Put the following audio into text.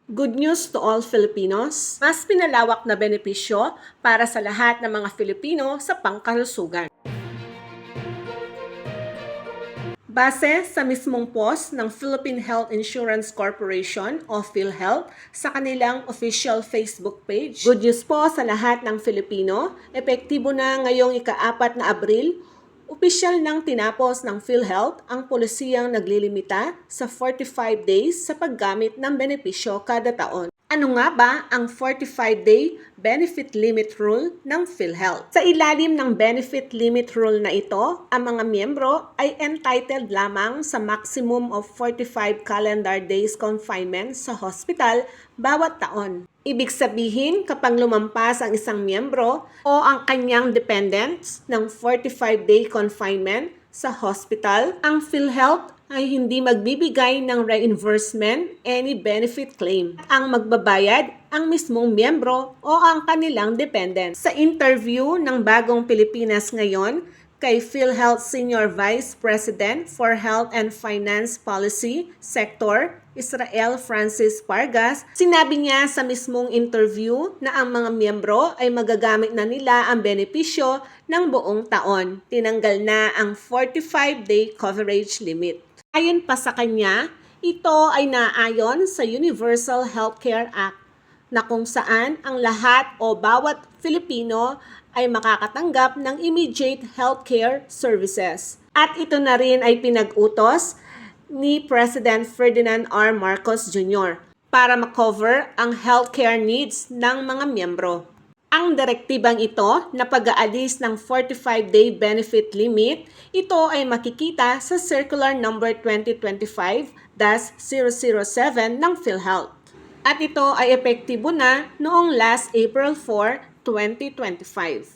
Good news to all Filipinos, mas pinalawak na benepisyo para sa lahat ng mga Filipino sa pangkalusugan. Base sa mismong post ng Philippine Health Insurance Corporation o PhilHealth sa kanilang official Facebook page. Good news po sa lahat ng Filipino, epektibo na ngayong ika-4 na Abril. Opisyal nang tinapos ng PhilHealth ang polisiyang naglilimita sa 45 days sa paggamit ng benepisyo kada taon. Ano nga ba ang 45-day benefit limit rule ng PhilHealth? Sa ilalim ng benefit limit rule na ito, ang mga miyembro ay entitled lamang sa maximum of 45 calendar days confinement sa hospital bawat taon. Ibig sabihin, kapag lumampas ang isang miyembro o ang kanyang dependents ng 45-day confinement sa hospital, ang PhilHealth ay hindi magbibigay ng reimbursement any benefit claim. Ang magbabayad ang mismong miyembro o ang kanilang dependents. Sa interview ng Bagong Pilipinas Ngayon, kay PhilHealth Senior Vice President for Health and Finance Policy Sector, Israel Francis Pargas, sinabi niya sa mismong interview na ang mga miyembro ay magagamit na nila ang benepisyo ng buong taon. Tinanggal na ang 45-day coverage limit. Ayon pa sa kanya, ito ay naayon sa Universal Healthcare Act na kung saan ang lahat o bawat Filipino ay makakatanggap ng immediate healthcare services. At ito na rin ay pinag-utos ni President Ferdinand R. Marcos Jr. para makover ang healthcare needs ng mga miyembro. Ang direktibang ito na pag-aalis ng 45-day benefit limit, ito ay makikita sa Circular Number 2025-007 ng PhilHealth. At ito ay epektibo na noong last April 4, 2025.